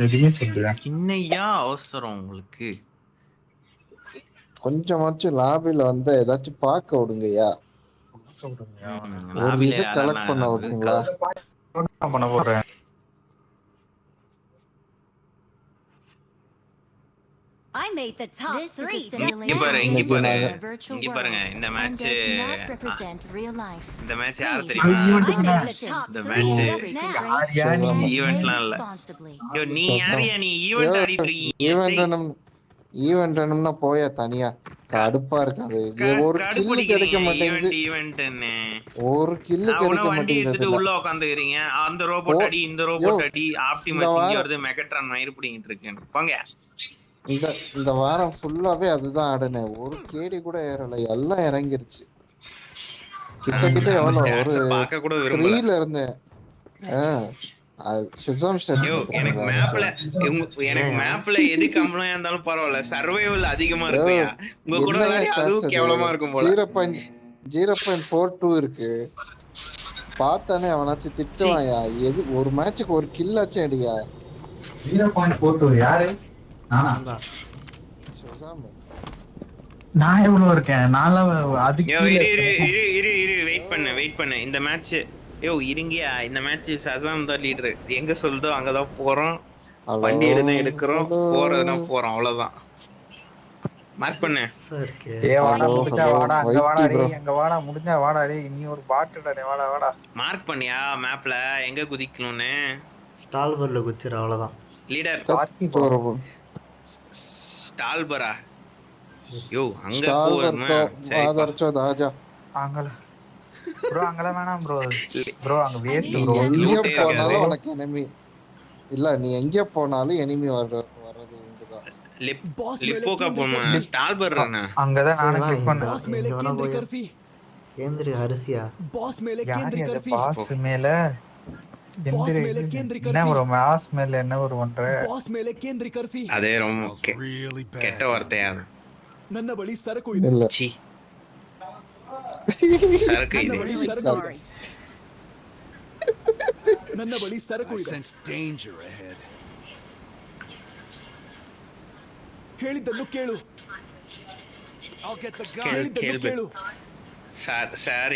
எதுவுமே சொல்றேன். என்னையா அவசரம் உங்களுக்கு? கொஞ்சமாச்சும் லாபில வந்து ஏதாச்சும் பார்க்க விடுங்கய்யா. ஒரு லாபில இதை கலெக்ட் பண்ண யாரெல்லாம் விடுங்களா? பண்ண போறேன். I made the top 3. இங்க பாருங்க இன்னைக்கு பாருங்க இந்த மேட்ச் இந்த மேட்ச் யார் I தெரியுமா? made the top இந்த 3 மேட்ச் just now. யாரியா நீ? ஈவென்ட்லாம் இல்ல. Responsibly. யோ நீ யாரையா நீ ஈவென்ட் ஆடிட்டு இருக்கீங்க? ஈவென்ட் வேணும்னா போயா தனியா. கடுப்பா இருக்காது. ஒரு கில்லு கிடைக்க மாட்டேங்குது. ஈவென்ட்னு ஒரு கில்லு கிடைக்க வண்டி எடுத்துட்டு மாட்டேங்குது. உள்ள உட்காந்துக்கிறீங்க. அந்த ரோபோட் அடி இந்த ரோபோட் அடி ஆப்டிமஸ் இங்க வருது மெகட்ரான் மயிர் பிடிங்கிட்டு இருக்கேன். போங்க. இந்த வாரம் ஃபுல்லாவே அதுதான் ஆடுனேன். ஒரு கேடி கூட ஏறல, எல்லாம் இறங்கிருச்சு. கிட்ட எவ்வளவு ஒரு பார்க்க கூட 3ல இருந்தேன். எனக்கு மேப்ல எது கம்மியா இருந்தாலும் பரவாயில்ல, சர்வைவல் அதிகமா இருக்குயா. உங்க கூட அதுவும் கேவலமா இருக்கும் போல. 0.42 இருக்கு. பார்த்தானே அவனாச்சும் திட்டுவாயா. எது ஒரு மேட்சுக்கு ஒரு கில் ஆச்சும் அடியா. 0.42 யாரு? நான் எவ்வளவு இருக்கேன்? வெயிட் பண்ணு இந்த மேட்ச். யோ இருங்கயா, இந்த மேட்ச் சசாம் தான் லீடர். எங்க சொல்லுதோ அங்கதான் போறோம். வண்டி எடுக்கிறோம், போறதுனா போறோம், அவ்வளவுதான். மார்க் பண்ணு. முடிஞ்சா வாடா டேய், நீ ஒரு பாட்டுடா டேய், வாடா மார்க் பண்ணியா மேப்ல எங்க குதிக்கணும்னு. ஸ்டால்பர்ல குதிச்சிர, அவ்வளவுதான். லீடர் ஸ்டால்பரா? யோ அங்க போறோமா? ஆதர்ச்சோ தாஜா அங்கல ப்ரோ, அங்கல வேணாம் ப்ரோ அங்க வேஸ்ட் ப்ரோ. எங்க போனாலும் உனக்கு எனிமி இல்ல. நீ எங்க போனாலும் எனிமி வர்றது உண்டுதான். லிப்போக்கா போமா ஸ்டால்பர்னா? அங்கதான் நானும் கிளிக் பண்ணேன். பாஸ் மேலே கேந்திரி கர்சி. கேந்திரி ஹரிசியா? பாஸ் மேலே கேந்திரி கர்சி. பாஸ் மேல என்ன ப்ரோ? மாஸ் மேல என்ன ஒரு பண்ற? பாஸ் மேலே கேந்திரி கர்சி. அதே ரொம்ப கெட்ட வார்த்தையா. ನನ್ನ ಬಳಿ ಸರಕು ಇದೆ. ಛೀ ಸರಕು ಇದೆ. ನನ್ನ ಬಳಿ ಸರಕು ಇದೆ. ಹೇಳಿದ್ದನ್ನು ಕೇಳು. ಕೇಳು. ಸರ್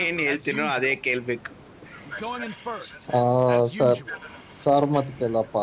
ಏನ್ ಹೇಳ್ತೀನೋ ಅದೇ ಕೇಳ್ಬೇಕು. ಸರ್ ಮತ್ತೆ ಕೇಳಪ್ಪ.